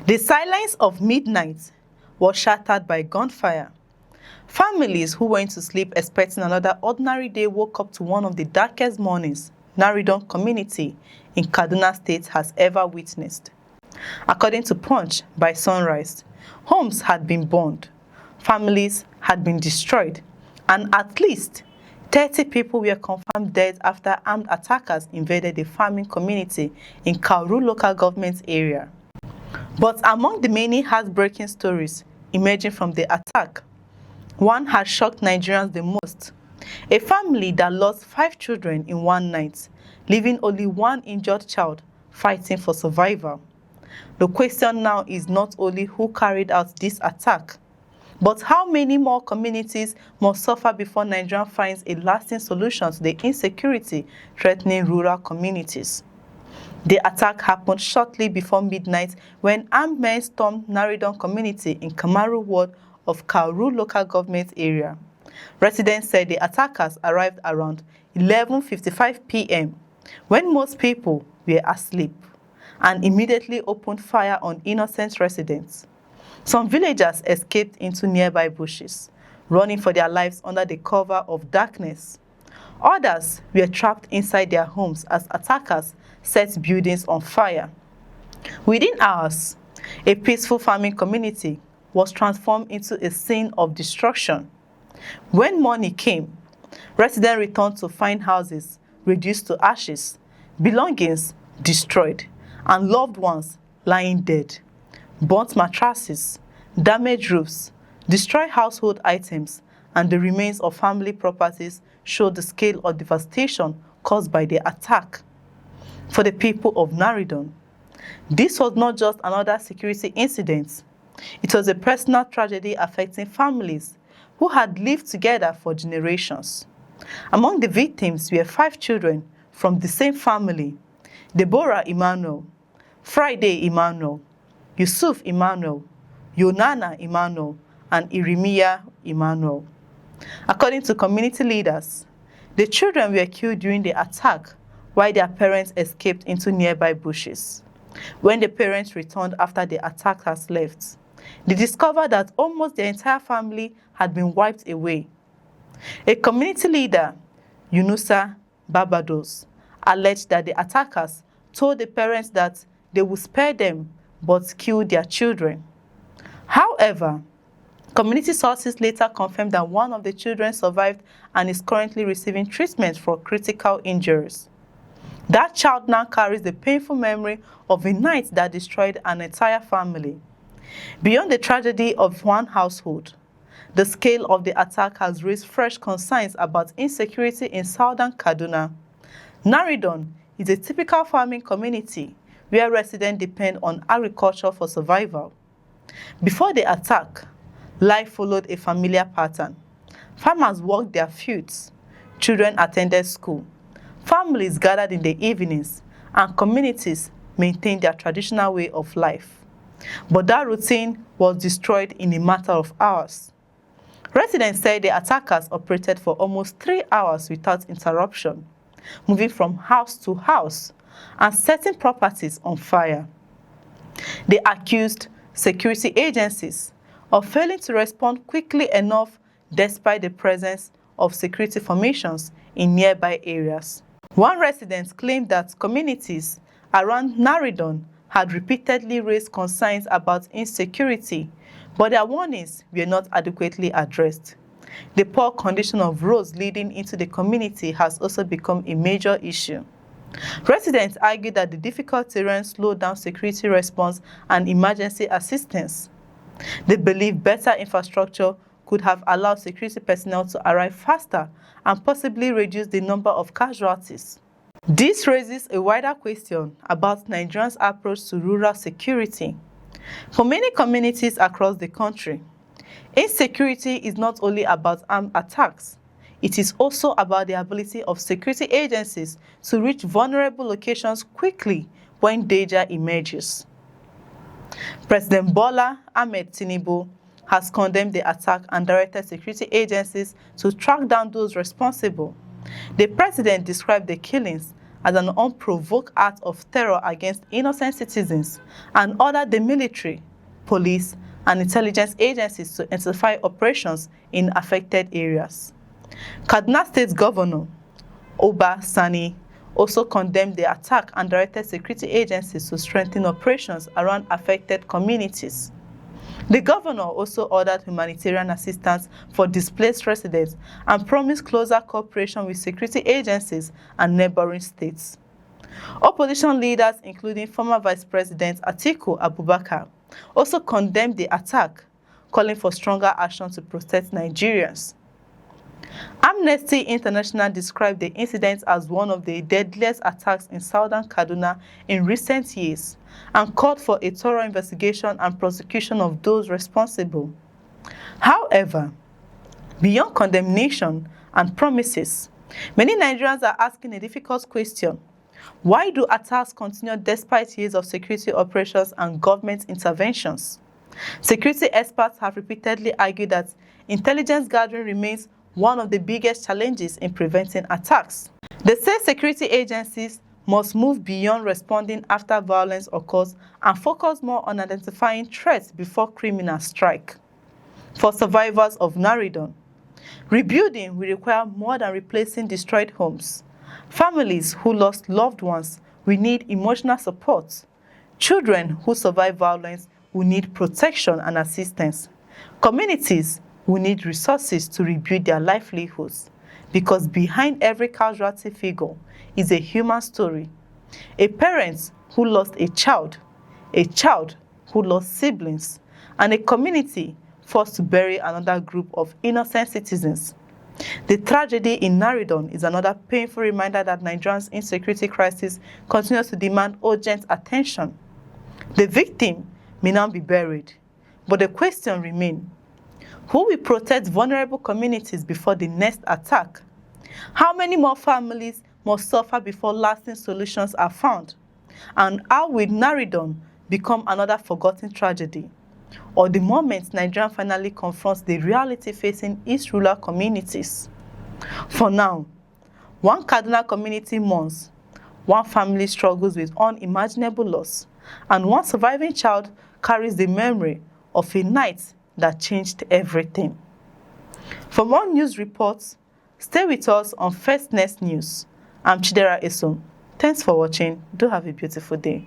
The silence of midnight was shattered by gunfire. Families who went to sleep expecting another ordinary day woke up to one of the darkest mornings Naridon community in Kaduna State has ever witnessed. According to Punch, by sunrise, homes had been burned, families had been destroyed, and at least 30 people were confirmed dead after armed attackers invaded the farming community in Kauru local government area. But among the many heartbreaking stories emerging from the attack, one has shocked Nigerians the most. A family that lost 5 children in one night, leaving only one injured child fighting for survival. The question now is not only who carried out this attack, but how many more communities must suffer before Nigeria finds a lasting solution to the insecurity threatening rural communities. The attack happened shortly before midnight when armed men stormed Naridon community in Kamaru ward of Kauru local government area. Residents said the attackers arrived around 11:55 p.m. when most people were asleep and immediately opened fire on innocent residents. Some villagers escaped into nearby bushes, running for their lives under the cover of darkness. Others were trapped inside their homes as attackers set buildings on fire. Within hours, a peaceful farming community was transformed into a scene of destruction. When morning came, residents returned to find houses reduced to ashes, belongings destroyed, and loved ones lying dead. Burnt mattresses, damaged roofs, destroyed household items, and the remains of family properties showed the scale of devastation caused by the attack. For the people of Naridon, this was not just another security incident. It was a personal tragedy affecting families who had lived together for generations. Among the victims were 5 children from the same family: Deborah Emmanuel, Friday Emmanuel, Yusuf Emmanuel, Yonana Emmanuel, and Irimiya Emmanuel. According to community leaders, the children were killed during the attack while their parents escaped into nearby bushes. When the parents returned after the attackers left, they discovered that almost their entire family had been wiped away. A community leader, Yunusa Barbados, alleged that the attackers told the parents that they would spare them but kill their children. However, community sources later confirmed that one of the children survived and is currently receiving treatment for critical injuries. That child now carries the painful memory of a night that destroyed an entire family. Beyond the tragedy of one household, the scale of the attack has raised fresh concerns about insecurity in southern Kaduna. Naridon is a typical farming community where residents depend on agriculture for survival. Before the attack, life followed a familiar pattern. Farmers worked their fields, children attended school, families gathered in the evenings, and communities maintained their traditional way of life. But that routine was destroyed in a matter of hours. Residents said the attackers operated for almost 3 hours without interruption, moving from house to house and setting properties on fire. They accused security agencies of failing to respond quickly enough despite the presence of security formations in nearby areas. One resident claimed that communities around Naridon had repeatedly raised concerns about insecurity, but their warnings were not adequately addressed. The poor condition of roads leading into the community has also become a major issue. Residents argue that the difficult terrain slowed down security response and emergency assistance. They believe better infrastructure could have allowed security personnel to arrive faster and possibly reduce the number of casualties. This raises a wider question about Nigerians' approach to rural security. For many communities across the country, insecurity is not only about armed attacks. It is also about the ability of security agencies to reach vulnerable locations quickly when danger emerges. President Bola Ahmed Tinubu has condemned the attack and directed security agencies to track down those responsible. The president described the killings as an unprovoked act of terror against innocent citizens and ordered the military, police, and intelligence agencies to intensify operations in affected areas. Kaduna State Governor Oba Sani also condemned the attack and directed security agencies to strengthen operations around affected communities. The governor also ordered humanitarian assistance for displaced residents and promised closer cooperation with security agencies and neighboring states. Opposition leaders, including former Vice President Atiku Abubakar, also condemned the attack, calling for stronger action to protect Nigerians. Amnesty International described the incident as one of the deadliest attacks in southern Kaduna in recent years and called for a thorough investigation and prosecution of those responsible. However, beyond condemnation and promises, many Nigerians are asking a difficult question. Why do attacks continue despite years of security operations and government interventions? Security experts have repeatedly argued that intelligence gathering remains one of the biggest challenges in preventing attacks. They say security agencies must move beyond responding after violence occurs and focus more on identifying threats before criminals strike. For survivors of Naridon, rebuilding will require more than replacing destroyed homes. Families who lost loved ones will need emotional support. Children who survive violence will need protection and assistance. Communities will need resources to rebuild their livelihoods, because behind every casualty figure is a human story. A parent who lost a child who lost siblings, and a community forced to bury another group of innocent citizens. The tragedy in Naridon is another painful reminder that Nigeria's insecurity crisis continues to demand urgent attention. The victim may now be buried, but the question remains: who will protect vulnerable communities before the next attack? How many more families must suffer before lasting solutions are found? And how will Naridon become another forgotten tragedy, or the moment Nigeria finally confronts the reality facing its rural communities? For now, one Kaduna community mourns, one family struggles with unimaginable loss, and one surviving child carries the memory of a night that changed everything. For more news reports, stay with us on First Next News. I'm Chidera Esom. Thanks for watching. Do have a beautiful day.